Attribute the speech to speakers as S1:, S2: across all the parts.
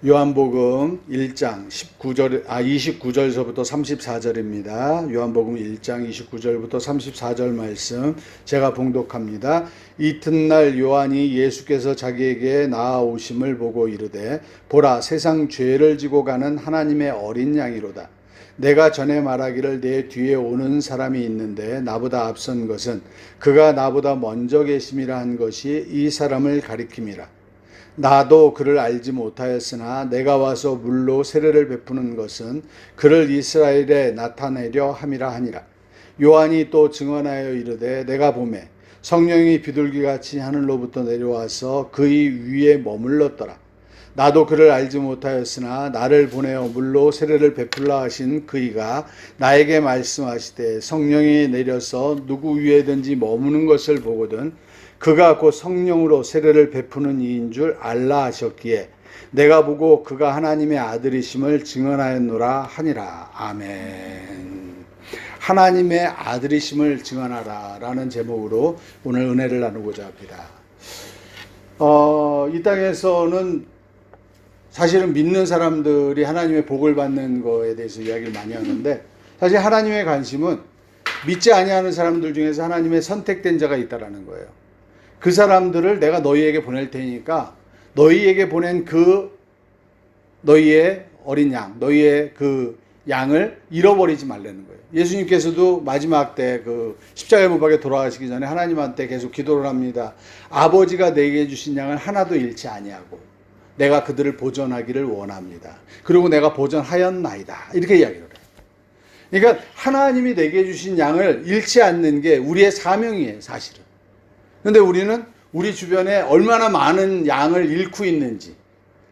S1: 요한복음 1장 29절서부터 34절입니다. 요한복음 1장 29절부터 34절 말씀 제가 봉독합니다. 이튿날 요한이 예수께서 자기에게 나아오심을 보고 이르되 보라 세상 죄를 지고 가는 하나님의 어린 양이로다. 내가 전에 말하기를 내 뒤에 오는 사람이 있는데 나보다 앞선 것은 그가 나보다 먼저 계심이라 한 것이 이 사람을 가리킴이라. 나도 그를 알지 못하였으나 내가 와서 물로 세례를 베푸는 것은 그를 이스라엘에 나타내려 함이라 하니라. 요한이 또 증언하여 이르되 내가 보매 성령이 비둘기같이 하늘로부터 내려와서 그의 위에 머물렀더라. 나도 그를 알지 못하였으나 나를 보내어 물로 세례를 베풀라 하신 그이가 나에게 말씀하시되 성령이 내려서 누구 위에든지 머무는 것을 보거든 그가 곧 성령으로 세례를 베푸는 이인 줄 알라 하셨기에 내가 보고 그가 하나님의 아들이심을 증언하였노라 하니라. 아멘. 하나님의 아들이심을 증언하라 라는 제목으로 오늘 은혜를 나누고자 합니다. 이 땅에서는 사실은 믿는 사람들이 하나님의 복을 받는 거에 대해서 이야기를 많이 하는데 사실 하나님의 관심은 믿지 아니하는 사람들 중에서 하나님의 선택된 자가 있다라는 거예요. 그 사람들을 내가 너희에게 보낼 테니까 너희에게 보낸 그 너희의 어린 양, 너희의 그 양을 잃어버리지 말라는 거예요. 예수님께서도 마지막 때 그 십자가에 못 박혀 돌아가시기 전에 하나님한테 계속 기도를 합니다. 아버지가 내게 주신 양을 하나도 잃지 아니하고 내가 그들을 보존하기를 원합니다. 그리고 내가 보존하였나이다. 이렇게 이야기를 해요. 그러니까 하나님이 내게 주신 양을 잃지 않는 게 우리의 사명이에요, 사실은. 근데 우리는 우리 주변에 얼마나 많은 양을 잃고 있는지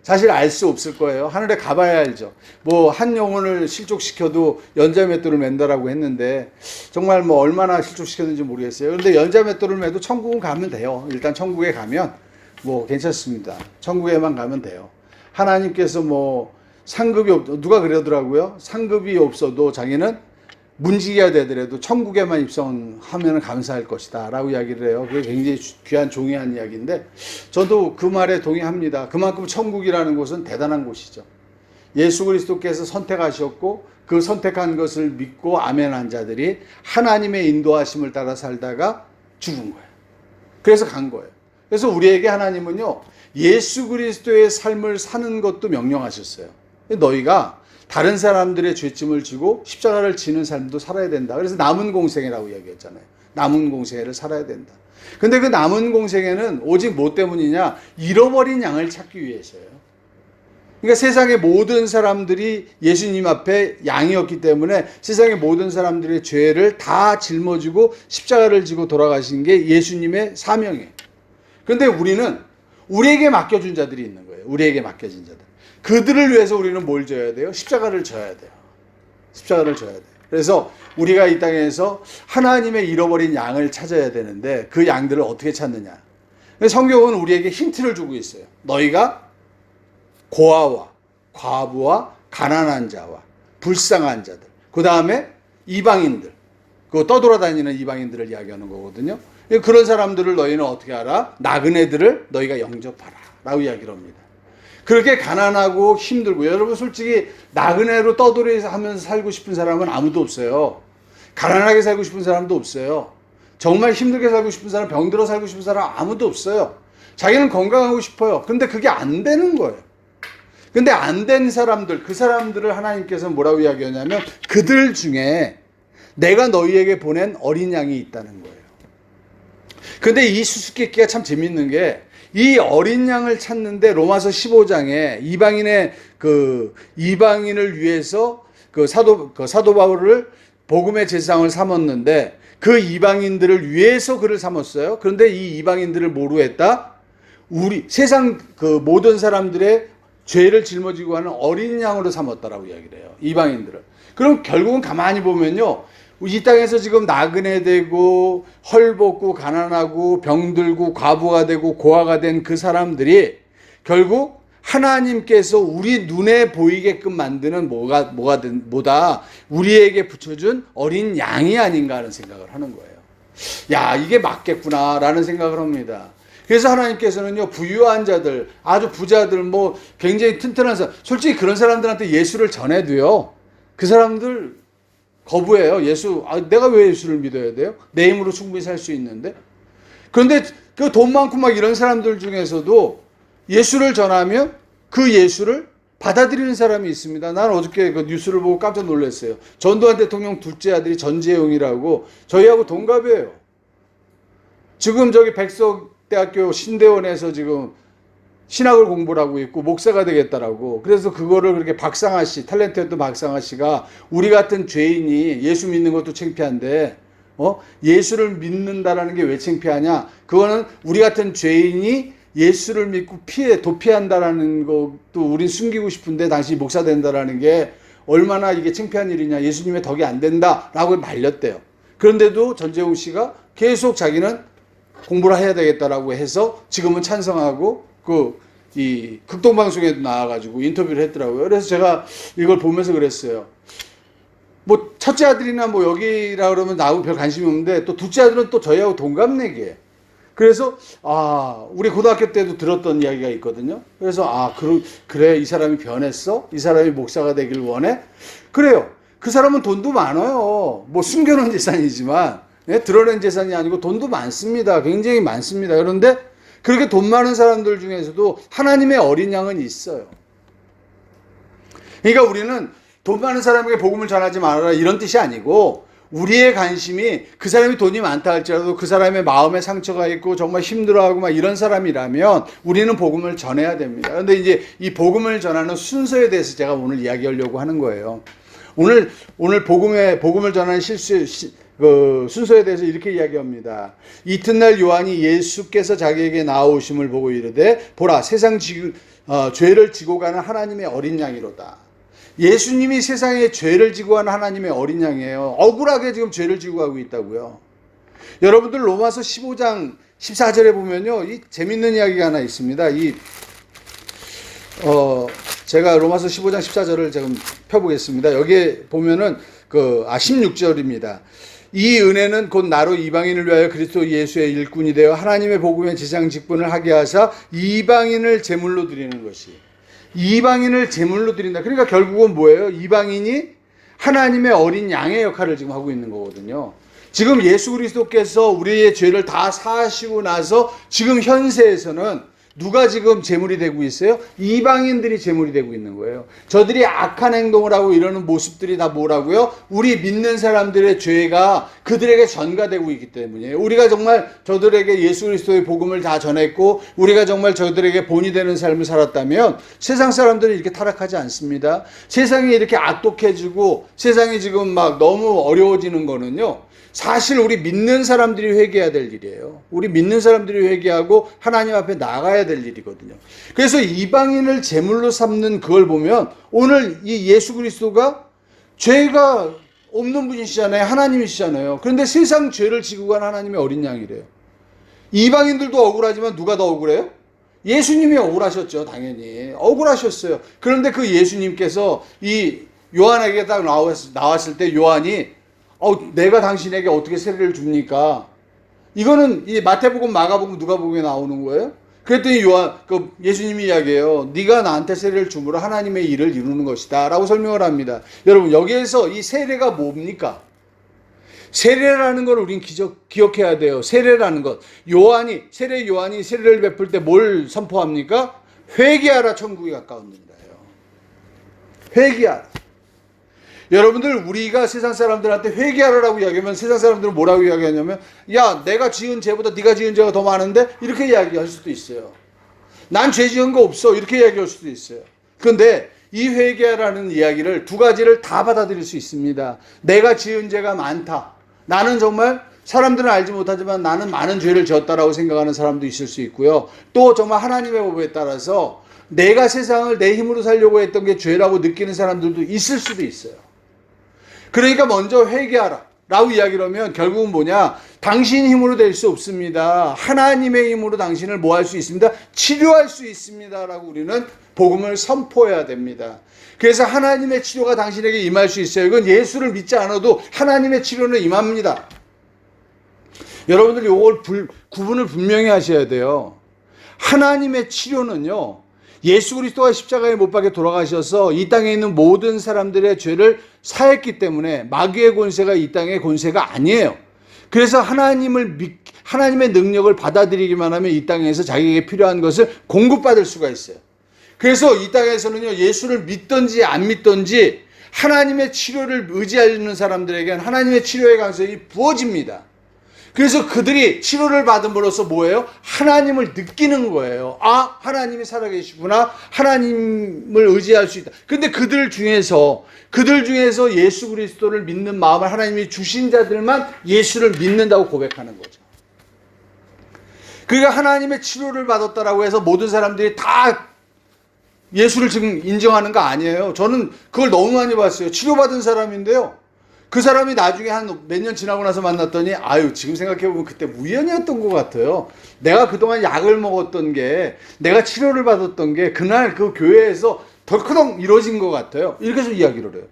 S1: 사실 알 수 없을 거예요. 하늘에 가봐야 알죠. 뭐 한 영혼을 실족시켜도 연자맷돌을 맨다라고 했는데 정말 뭐 얼마나 실족시켰는지 모르겠어요. 그런데 연자맷돌을 매도 천국은 가면 돼요. 일단 천국에 가면 뭐 괜찮습니다. 천국에만 가면 돼요. 하나님께서 뭐 상급이 누가 그러더라고요. 상급이 없어도 자기는 문지기가 되더라도 천국에만 입성하면 감사할 것이다 라고 이야기를 해요. 그게 굉장히 귀한 종이한 이야기인데 저도 그 말에 동의합니다. 그만큼 천국이라는 곳은 대단한 곳이죠. 예수 그리스도께서 선택하셨고 그 선택한 것을 믿고 아멘한 자들이 하나님의 인도하심을 따라 살다가 죽은 거예요. 그래서 간 거예요. 그래서 우리에게 하나님은요 예수 그리스도의 삶을 사는 것도 명령하셨어요. 너희가 다른 사람들의 죄짐을 지고 십자가를 지는 삶도 살아야 된다. 그래서 남은 공생애라고 이야기했잖아요. 남은 공생애를 살아야 된다. 근데 그 남은 공생애는 오직 뭐 때문이냐? 잃어버린 양을 찾기 위해서예요. 그러니까 세상의 모든 사람들이 예수님 앞에 양이었기 때문에 세상의 모든 사람들의 죄를 다 짊어지고 십자가를 지고 돌아가신 게 예수님의 사명이에요. 그런데 우리는 우리에게 맡겨준 자들이 있는 거예요. 우리에게 맡겨진 자들. 그들을 위해서 우리는 뭘 져야 돼요? 십자가를 져야 돼요. 십자가를 져야 돼요. 그래서 우리가 이 땅에서 하나님의 잃어버린 양을 찾아야 되는데 그 양들을 어떻게 찾느냐? 성경은 우리에게 힌트를 주고 있어요. 너희가 고아와 과부와 가난한 자와 불쌍한 자들, 그 다음에 이방인들, 그 떠돌아다니는 이방인들을 이야기하는 거거든요. 그런 사람들을 너희는 어떻게 알아? 나그네들을 너희가 영접하라 라고 이야기를 합니다. 그렇게 가난하고 힘들고 여러분 솔직히 나그네로 떠돌이하면서 살고 싶은 사람은 아무도 없어요. 가난하게 살고 싶은 사람도 없어요. 정말 힘들게 살고 싶은 사람, 병들어 살고 싶은 사람 아무도 없어요. 자기는 건강하고 싶어요. 근데 그게 안 되는 거예요. 근데 안 된 사람들, 그 사람들을 하나님께서 뭐라고 이야기하냐면 그들 중에 내가 너희에게 보낸 어린 양이 있다는 거예요. 근데 이 수수께끼가 참 재밌는 게 이 어린 양을 찾는데 로마서 15장에 이방인을 위해서 사도 바울을 복음의 제사장을 삼았는데 그 이방인들을 위해서 그를 삼았어요. 그런데 이 이방인들을 뭐로 했다? 우리 세상 그 모든 사람들의 죄를 짊어지고 하는 어린 양으로 삼았다라고 이야기를 해요. 이방인들을. 그럼 결국은 가만히 보면요. 이 땅에서 지금 나그네 되고 헐벗고 가난하고 병들고 과부가 되고 고아가 된 그 사람들이 결국 하나님께서 우리 눈에 보이게끔 만드는 뭐다 우리에게 붙여준 어린 양이 아닌가 하는 생각을 하는 거예요. 야, 이게 맞겠구나라는 생각을 합니다. 그래서 하나님께서는요, 부유한 자들, 아주 부자들, 뭐 굉장히 튼튼한 사람, 솔직히 그런 사람들한테 예수를 전해도요, 그 사람들 거부해요. 내가 왜 예수를 믿어야 돼요? 내 힘으로 충분히 살 수 있는데. 그런데 그 돈 많고 막 이런 사람들 중에서도 예수를 전하면 그 예수를 받아들이는 사람이 있습니다. 나는 어저께 그 뉴스를 보고 깜짝 놀랐어요. 전두환 대통령 둘째 아들이 전재용이라고 저희하고 동갑이에요. 지금 저기 백석대학교 신대원에서 지금 신학을 공부를 하고 있고 목사가 되겠다라고. 그래서 그거를 그렇게 박상아 씨, 탤런트였던 박상아 씨가 우리 같은 죄인이 예수 믿는 것도 창피한데 예수를 믿는다라는 게 왜 창피하냐? 그거는 우리 같은 죄인이 예수를 믿고 도피한다라는 것도 우린 숨기고 싶은데 당신이 목사 된다라는 게 얼마나 이게 창피한 일이냐. 예수님의 덕이 안 된다라고 말렸대요. 그런데도 전재용 씨가 계속 자기는 공부를 해야 되겠다라고 해서 지금은 찬성하고 이 극동방송에도 나와가지고 인터뷰를 했더라고요. 그래서 제가 이걸 보면서 그랬어요. 뭐 첫째 아들이나 뭐 여기라 그러면 나하고 별 관심이 없는데 또 둘째 아들은 또 저희하고 동갑내기예요. 그래서 우리 고등학교 때도 들었던 이야기가 있거든요. 그래서 그래 이 사람이 변했어? 이 사람이 목사가 되길 원해? 그래요. 그 사람은 돈도 많아요. 뭐 숨겨놓은 재산이지만 드러낸 재산이 아니고 돈도 많습니다. 굉장히 많습니다. 그런데 그렇게 돈 많은 사람들 중에서도 하나님의 어린 양은 있어요. 그러니까 우리는 돈 많은 사람에게 복음을 전하지 말아라 이런 뜻이 아니고 우리의 관심이 그 사람이 돈이 많다 할지라도 그 사람의 마음에 상처가 있고 정말 힘들어하고 막 이런 사람이라면 우리는 복음을 전해야 됩니다. 그런데 이제 이 복음을 전하는 순서에 대해서 제가 오늘 이야기하려고 하는 거예요. 오늘 복음을 전하는 순서에 대해서 이렇게 이야기합니다. 이튿날 요한이 예수께서 자기에게 나오심을 보고 이르되 보라 세상 죄를 지고 가는 하나님의 어린 양이로다. 예수님이 세상에 죄를 지고 가는 하나님의 어린 양이에요. 억울하게 지금 죄를 지고 가고 있다고요. 여러분들 로마서 15장 14절에 보면요, 이 재밌는 이야기가 하나 있습니다. 제가 로마서 15장 14절을 지금 펴보겠습니다. 여기에 보면은 16절입니다. 이 은혜는 곧 나로 이방인을 위하여 그리스도 예수의 일꾼이 되어 하나님의 복음의 지상 직분을 하게 하사 이방인을 제물로 드리는 것이. 이방인을 제물로 드린다. 그러니까 결국은 뭐예요? 이방인이 하나님의 어린 양의 역할을 지금 하고 있는 거거든요. 지금 예수 그리스도께서 우리의 죄를 다 사하시고 나서 지금 현세에서는 누가 지금 제물이 되고 있어요? 이방인들이 제물이 되고 있는 거예요. 저들이 악한 행동을 하고 이러는 모습들이 다 뭐라고요? 우리 믿는 사람들의 죄가 그들에게 전가되고 있기 때문이에요. 우리가 정말 저들에게 예수 그리스도의 복음을 다 전했고 우리가 정말 저들에게 본이 되는 삶을 살았다면 세상 사람들은 이렇게 타락하지 않습니다. 세상이 이렇게 악독해지고 세상이 지금 막 너무 어려워지는 거는요, 사실 우리 믿는 사람들이 회개해야 될 일이에요. 우리 믿는 사람들이 회개하고 하나님 앞에 나가야 될 일이거든요. 그래서 이방인을 제물로 삼는 그걸 보면 오늘 이 예수 그리스도가 죄가 없는 분이시잖아요. 하나님이시잖아요. 그런데 세상 죄를 지고 간 하나님의 어린 양이래요. 이방인들도 억울하지만 누가 더 억울해요? 예수님이 억울하셨죠. 당연히 억울하셨어요. 그런데 그 예수님께서 이 요한에게 딱 나왔을 때 요한이 내가 당신에게 어떻게 세례를 줍니까? 이거는 이 마태복음, 마가복음, 누가복음에 나오는 거예요. 그랬더니 예수님이 이야기해요. 네가 나한테 세례를 줌으로 하나님의 일을 이루는 것이다 라고 설명을 합니다. 여러분, 여기에서 이 세례가 뭡니까? 세례라는 걸 우린 기억해야 돼요. 세례라는 것. 세례 요한이 세례를 베풀 때 뭘 선포합니까? 회개하라, 천국이 가까웠느니라요. 회개하라. 여러분들, 우리가 세상 사람들한테 회개하라고 이야기하면 세상 사람들은 뭐라고 이야기하냐면, 야, 내가 지은 죄보다 네가 지은 죄가 더 많은데? 이렇게 이야기할 수도 있어요. 난 죄 지은 거 없어. 이렇게 이야기할 수도 있어요. 그런데 이 회개라는 이야기를 두 가지를 다 받아들일 수 있습니다. 내가 지은 죄가 많다. 나는 정말 사람들은 알지 못하지만 나는 많은 죄를 지었다라고 생각하는 사람도 있을 수 있고요. 또 정말 하나님의 법에 따라서 내가 세상을 내 힘으로 살려고 했던 게 죄라고 느끼는 사람들도 있을 수도 있어요. 그러니까 먼저 회개하라 라고 이야기를 하면 결국은 뭐냐? 당신 힘으로 될 수 없습니다. 하나님의 힘으로 당신을 뭐 할 수 있습니다? 치료할 수 있습니다 라고 우리는 복음을 선포해야 됩니다. 그래서 하나님의 치료가 당신에게 임할 수 있어요. 이건 예수를 믿지 않아도 하나님의 치료는 임합니다. 여러분들이 이걸 구분을 분명히 하셔야 돼요. 하나님의 치료는요, 예수 그리스도가 십자가에 못 박혀 돌아가셔서 이 땅에 있는 모든 사람들의 죄를 사했기 때문에 마귀의 권세가 이 땅의 권세가 아니에요. 그래서 하나님의 능력을 받아들이기만 하면 이 땅에서 자기에게 필요한 것을 공급받을 수가 있어요. 그래서 이 땅에서는요, 예수를 믿든지 안 믿든지 하나님의 치료를 의지하는 사람들에게는 하나님의 치료의 가능성이 부어집니다. 그래서 그들이 치료를 받음으로써 뭐예요? 하나님을 느끼는 거예요. 아, 하나님이 살아계시구나. 하나님을 의지할 수 있다. 근데 그들 중에서 예수 그리스도를 믿는 마음을 하나님이 주신 자들만 예수를 믿는다고 고백하는 거죠. 그러니까 하나님의 치료를 받았다라고 해서 모든 사람들이 다 예수를 지금 인정하는 거 아니에요. 저는 그걸 너무 많이 봤어요. 치료받은 사람인데요, 그 사람이 나중에 한 몇 년 지나고 나서 만났더니 아유, 지금 생각해보면 그때 우연이었던 것 같아요. 내가 그동안 약을 먹었던 게, 내가 치료를 받았던 게 그날 그 교회에서 덜커덩 이루어진 것 같아요. 이렇게 해서 이야기를 해요.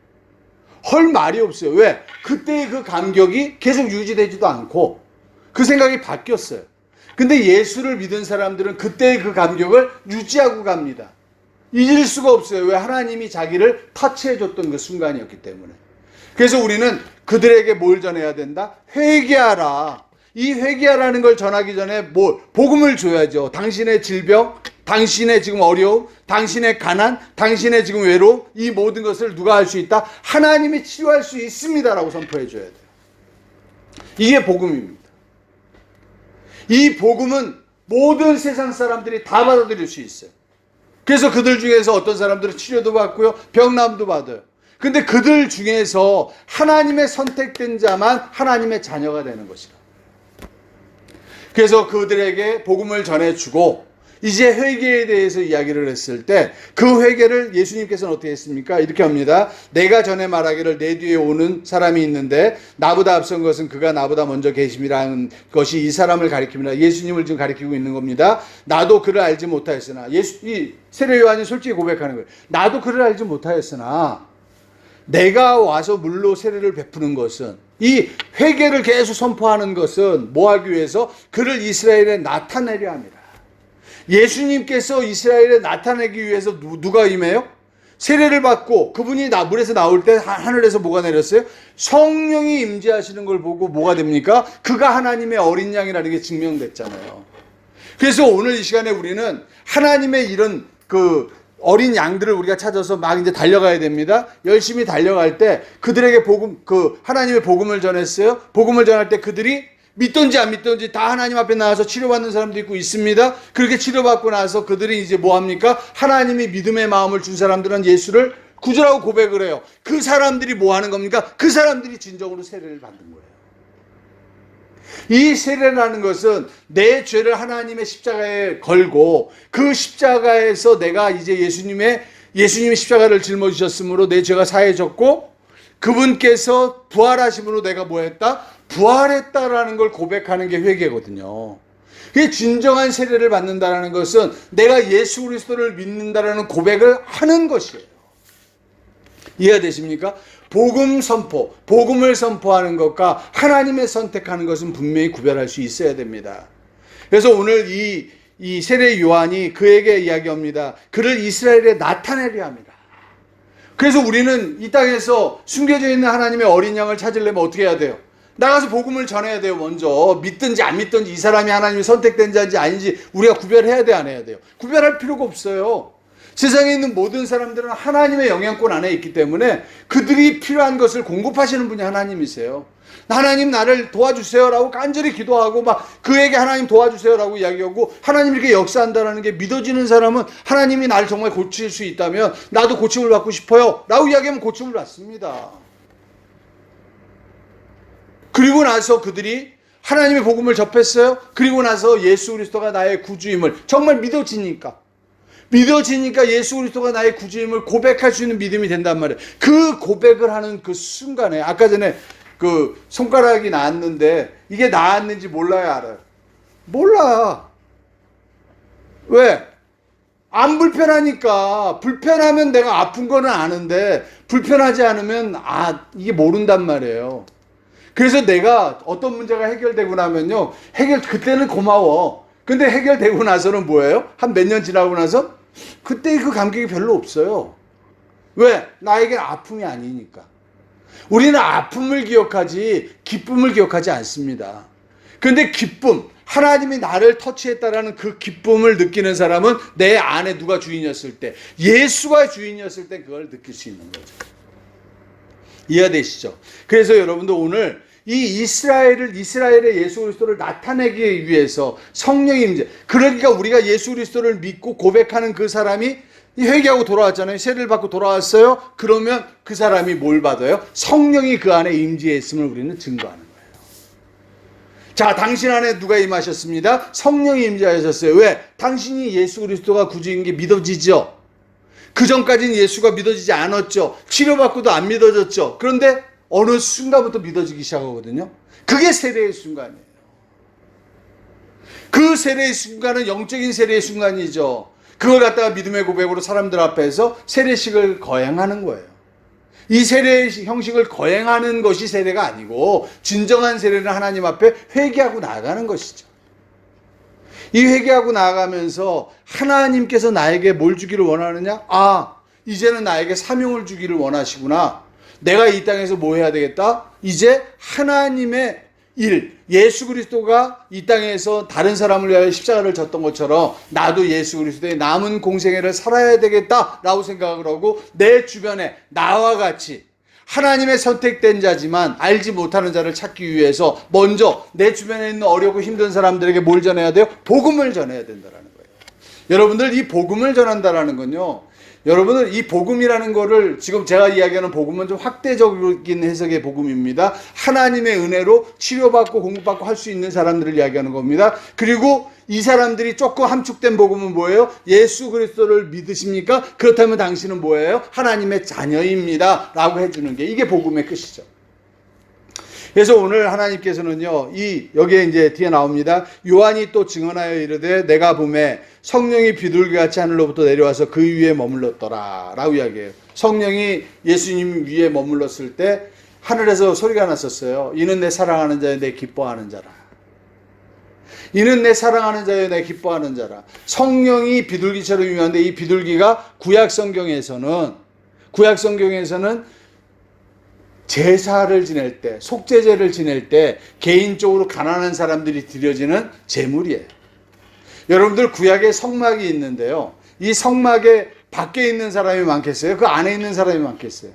S1: 헐 말이 없어요. 왜? 그때의 그 감격이 계속 유지되지도 않고 그 생각이 바뀌었어요. 근데 예수를 믿은 사람들은 그때의 그 감격을 유지하고 갑니다. 잊을 수가 없어요. 왜? 하나님이 자기를 터치해줬던 그 순간이었기 때문에. 그래서 우리는 그들에게 뭘 전해야 된다? 회개하라. 이 회개하라는 걸 전하기 전에 복음을 줘야죠. 당신의 질병, 당신의 지금 어려움, 당신의 가난, 당신의 지금 외로움, 이 모든 것을 누가 할 수 있다? 하나님이 치료할 수 있습니다라고 선포해 줘야 돼요. 이게 복음입니다. 이 복음은 모든 세상 사람들이 다 받아들일 수 있어요. 그래서 그들 중에서 어떤 사람들은 치료도 받고요, 병남도 받아요. 근데 그들 중에서 하나님의 선택된 자만 하나님의 자녀가 되는 것이다. 그래서 그들에게 복음을 전해주고 이제 회개에 대해서 이야기를 했을 때 그 회개를 예수님께서는 어떻게 했습니까? 이렇게 합니다. 내가 전에 말하기를 내 뒤에 오는 사람이 있는데 나보다 앞선 것은 그가 나보다 먼저 계심이라는 것이 이 사람을 가리킵니다. 예수님을 지금 가리키고 있는 겁니다. 나도 그를 알지 못하였으나, 이 세례 요한이 솔직히 고백하는 거예요. 나도 그를 알지 못하였으나 내가 와서 물로 세례를 베푸는 것은, 이 회개를 계속 선포하는 것은 뭐 하기 위해서? 그를 이스라엘에 나타내려 합니다. 예수님께서 이스라엘에 나타내기 위해서 누가 임해요? 세례를 받고 그분이 물에서 나올 때 하늘에서 뭐가 내렸어요? 성령이 임재하시는 걸 보고 뭐가 됩니까? 그가 하나님의 어린 양이라는 게 증명됐잖아요. 그래서 오늘 이 시간에 우리는 하나님의 이런 어린 양들을 우리가 찾아서 막 이제 달려가야 됩니다. 열심히 달려갈 때 그들에게 하나님의 복음을 전했어요. 복음을 전할 때 그들이 믿든지 안 믿든지 다 하나님 앞에 나와서 치료받는 사람도 있습니다. 그렇게 치료받고 나서 그들이 이제 뭐 합니까? 하나님이 믿음의 마음을 준 사람들은 예수를 구주라고 고백을 해요. 그 사람들이 뭐 하는 겁니까? 그 사람들이 진정으로 세례를 받는 거예요. 이 세례라는 것은 내 죄를 하나님의 십자가에 걸고 그 십자가에서 내가 이제 예수님이 십자가를 짊어지셨으므로 내 죄가 사해졌고 그분께서 부활하심으로 내가 뭐 했다? 부활했다라는 걸 고백하는 게 회개거든요. 그게 진정한 세례를 받는다는 것은 내가 예수 그리스도를 믿는다라는 고백을 하는 것이에요. 이해가 되십니까? 복음 선포, 복음을 선포하는 것과 하나님의 선택하는 것은 분명히 구별할 수 있어야 됩니다. 그래서 오늘 이 세례 요한이 그에게 이야기합니다. 그를 이스라엘에 나타내려 합니다. 그래서 우리는 이 땅에서 숨겨져 있는 하나님의 어린 양을 찾으려면 어떻게 해야 돼요? 나가서 복음을 전해야 돼요. 먼저 믿든지 안 믿든지 이 사람이 하나님이 선택된 자인지 아닌지 우리가 구별해야 돼, 안 해야 돼요? 구별할 필요가 없어요. 세상에 있는 모든 사람들은 하나님의 영향권 안에 있기 때문에 그들이 필요한 것을 공급하시는 분이 하나님이세요. 하나님 나를 도와주세요라고 간절히 기도하고 막 그에게 하나님 도와주세요라고 이야기하고 하나님 이렇게 역사한다는 게 믿어지는 사람은 하나님이 나를 정말 고칠 수 있다면 나도 고침을 받고 싶어요 라고 이야기하면 고침을 받습니다. 그리고 나서 그들이 하나님의 복음을 접했어요. 그리고 나서 예수 그리스도가 나의 구주임을 정말 믿어지니까 예수 그리스도가 나의 구주임을 고백할 수 있는 믿음이 된단 말이에요. 그 고백을 하는 그 순간에 아까 전에 그 손가락이 나았는데 이게 나았는지 몰라요, 알아요? 몰라. 왜? 안 불편하니까. 불편하면 내가 아픈 거는 아는데 불편하지 않으면 이게 모른단 말이에요. 그래서 내가 어떤 문제가 해결되고 나면요, 그때는 고마워. 근데 해결되고 나서는 뭐예요? 한 몇 년 지나고 나서 그때 그 감격이 별로 없어요. 왜? 나에겐 아픔이 아니니까. 우리는 아픔을 기억하지 기쁨을 기억하지 않습니다. 그런데 기쁨, 하나님이 나를 터치했다라는 그 기쁨을 느끼는 사람은 내 안에 누가 주인이었을 때, 예수가 주인이었을 때 그걸 느낄 수 있는 거죠. 이해되시죠? 그래서 여러분들 오늘 이 이스라엘의 예수 그리스도를 나타내기 위해서 성령의 임재, 그러니까 우리가 예수 그리스도를 믿고 고백하는 그 사람이 회개하고 돌아왔잖아요. 세례를 받고 돌아왔어요. 그러면 그 사람이 뭘 받아요? 성령이 그 안에 임재했음을 우리는 증거하는 거예요. 자, 당신 안에 누가 임하셨습니다? 성령이 임재하셨어요. 왜? 당신이 예수 그리스도가 구주인 게 믿어지죠. 그 전까지는 예수가 믿어지지 않았죠. 치료받고도 안 믿어졌죠. 그런데 어느 순간부터 믿어지기 시작하거든요. 그게 세례의 순간이에요. 그 세례의 순간은 영적인 세례의 순간이죠. 그걸 갖다가 믿음의 고백으로 사람들 앞에서 세례식을 거행하는 거예요. 이 세례의 형식을 거행하는 것이 세례가 아니고 진정한 세례는 하나님 앞에 회개하고 나아가는 것이죠. 이 회개하고 나아가면서 하나님께서 나에게 뭘 주기를 원하느냐? 아, 이제는 나에게 사명을 주기를 원하시구나. 내가 이 땅에서 뭐 해야 되겠다? 이제 하나님의 일, 예수 그리스도가 이 땅에서 다른 사람을 위하여 십자가를 졌던 것처럼 나도 예수 그리스도의 남은 공생애를 살아야 되겠다라고 생각을 하고 내 주변에 나와 같이 하나님의 선택된 자지만 알지 못하는 자를 찾기 위해서 먼저 내 주변에 있는 어렵고 힘든 사람들에게 뭘 전해야 돼요? 복음을 전해야 된다는 거예요. 여러분들, 이 복음을 전한다라는 건요, 여러분은 이 복음이라는 거를, 지금 제가 이야기하는 복음은 좀 확대적인 해석의 복음입니다. 하나님의 은혜로 치료받고 공급받고 할 수 있는 사람들을 이야기하는 겁니다. 그리고 이 사람들이 조금 함축된 복음은 뭐예요? 예수 그리스도를 믿으십니까? 그렇다면 당신은 뭐예요? 하나님의 자녀입니다 라고 해주는 게, 이게 복음의 끝이죠. 그래서 오늘 하나님께서는요, 여기에 이제 뒤에 나옵니다. 요한이 또 증언하여 이르되 내가 보매 성령이 비둘기같이 하늘로부터 내려와서 그 위에 머물렀더라 라고 이야기해요. 성령이 예수님 위에 머물렀을 때 하늘에서 소리가 났었어요. 이는 내 사랑하는 자여 내 기뻐하는 자라. 이는 내 사랑하는 자여 내 기뻐하는 자라. 성령이 비둘기처럼 유명한데, 이 비둘기가 구약 성경에서는 제사를 지낼 때, 속죄제를 지낼 때 개인적으로 가난한 사람들이 드려지는 제물이에요. 여러분들, 구약에 성막이 있는데요, 이 성막에 밖에 있는 사람이 많겠어요? 그 안에 있는 사람이 많겠어요?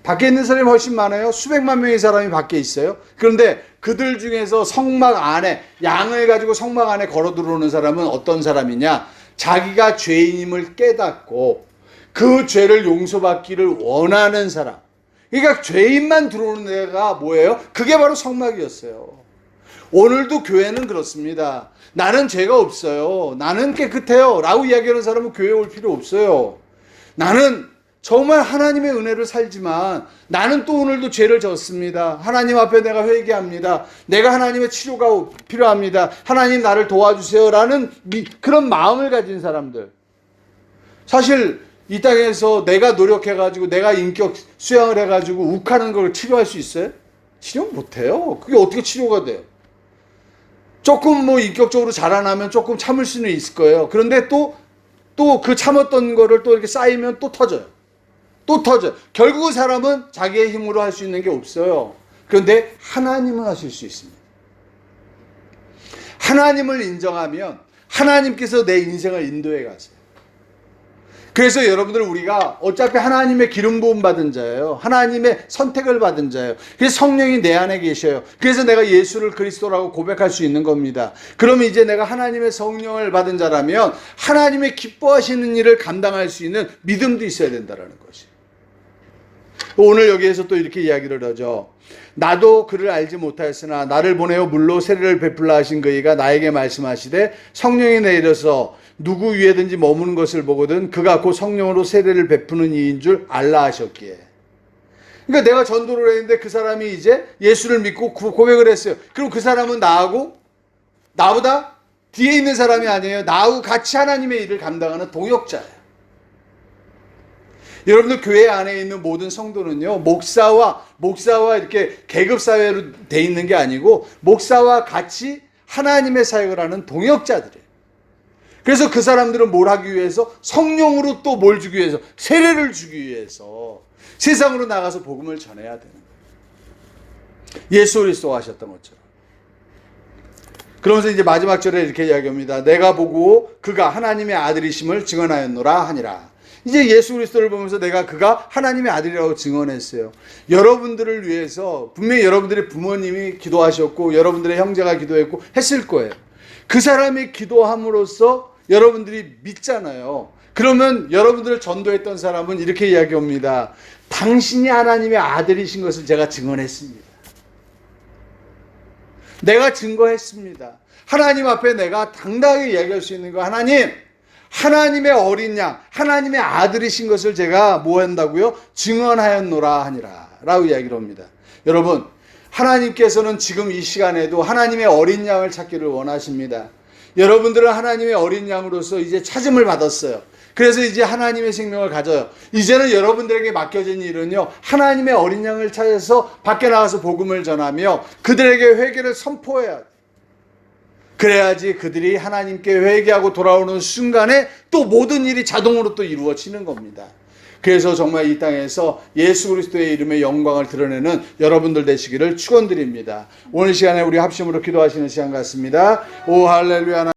S1: 밖에 있는 사람이 훨씬 많아요. 수백만 명의 사람이 밖에 있어요. 그런데 그들 중에서 성막 안에, 양을 가지고 성막 안에 걸어 들어오는 사람은 어떤 사람이냐? 자기가 죄인임을 깨닫고 그 죄를 용서받기를 원하는 사람. 그러니까 죄인만 들어오는 데가 뭐예요? 그게 바로 성막이었어요. 오늘도 교회는 그렇습니다. 나는 죄가 없어요. 나는 깨끗해요. 라고 이야기하는 사람은 교회에 올 필요 없어요. 나는 정말 하나님의 은혜를 살지만 나는 또 오늘도 죄를 졌습니다. 하나님 앞에 내가 회개합니다. 내가 하나님의 치료가 필요합니다. 하나님 나를 도와주세요. 라는 그런 마음을 가진 사람들. 사실 이 땅에서 내가 노력해가지고 내가 인격 수양을 해가지고 욱하는 걸 치료할 수 있어요? 치료 못해요. 그게 어떻게 치료가 돼요? 조금 뭐 인격적으로 자라나면 조금 참을 수는 있을 거예요. 그런데 또 그 참았던 거를 또 이렇게 쌓이면 또 터져요. 결국 사람은 자기의 힘으로 할 수 있는 게 없어요. 그런데 하나님은 하실 수 있습니다. 하나님을 인정하면 하나님께서 내 인생을 인도해 가세요. 그래서 여러분들, 우리가 어차피 하나님의 기름 부음 받은 자예요. 하나님의 선택을 받은 자예요. 그래서 성령이 내 안에 계셔요. 그래서 내가 예수를 그리스도라고 고백할 수 있는 겁니다. 그러면 이제 내가 하나님의 성령을 받은 자라면 하나님의 기뻐하시는 일을 감당할 수 있는 믿음도 있어야 된다는 것이. 오늘 여기에서 또 이렇게 이야기를 하죠. 나도 그를 알지 못하였으나 나를 보내어 물로 세례를 베풀라 하신 그이가 나에게 말씀하시되 성령이 내려서 누구 위에든지 머무는 것을 보거든 그가 곧 성령으로 세례를 베푸는 이인 줄 알라 하셨기에. 그러니까 내가 전도를 했는데 그 사람이 이제 예수를 믿고 고백을 했어요. 그럼 그 사람은 나보다 뒤에 있는 사람이 아니에요. 나하고 같이 하나님의 일을 감당하는 동역자예요. 여러분들 교회 안에 있는 모든 성도는요, 목사와 이렇게 계급 사회로 돼 있는 게 아니고 목사와 같이 하나님의 사역을 하는 동역자들이에요. 그래서 그 사람들은 뭘 하기 위해서? 성령으로 또 뭘 주기 위해서? 세례를 주기 위해서 세상으로 나가서 복음을 전해야 되는 거예요. 예수 그리스도가 하셨던 것처럼. 그러면서 이제 마지막 절에 이렇게 이야기합니다. 내가 보고 그가 하나님의 아들이심을 증언하였노라 하니라. 이제 예수 그리스도를 보면서 내가 그가 하나님의 아들이라고 증언했어요. 여러분들을 위해서 분명히 여러분들의 부모님이 기도하셨고 여러분들의 형제가 기도했고 했을 거예요. 그 사람이 기도함으로써 여러분들이 믿잖아요. 그러면 여러분들을 전도했던 사람은 이렇게 이야기합니다. 당신이 하나님의 아들이신 것을 제가 증언했습니다. 내가 증거했습니다. 하나님 앞에 내가 당당하게 이야기할 수 있는 거, 하나님의 어린 양, 하나님의 아들이신 것을 제가 뭐 한다고요? 증언하였노라 하니라 라고 이야기를 합니다. 여러분, 하나님께서는 지금 이 시간에도 하나님의 어린 양을 찾기를 원하십니다. 여러분들은 하나님의 어린 양으로서 이제 찾음을 받았어요. 그래서 이제 하나님의 생명을 가져요. 이제는 여러분들에게 맡겨진 일은요, 하나님의 어린 양을 찾아서 밖에 나가서 복음을 전하며 그들에게 회개를 선포해야 돼요. 그래야지 그들이 하나님께 회개하고 돌아오는 순간에 또 모든 일이 자동으로 또 이루어지는 겁니다. 그래서 정말 이 땅에서 예수 그리스도의 이름의 영광을 드러내는 여러분들 되시기를 축원드립니다. 오늘 시간에 우리 합심으로 기도하시는 시간 같습니다. 오 할렐루야.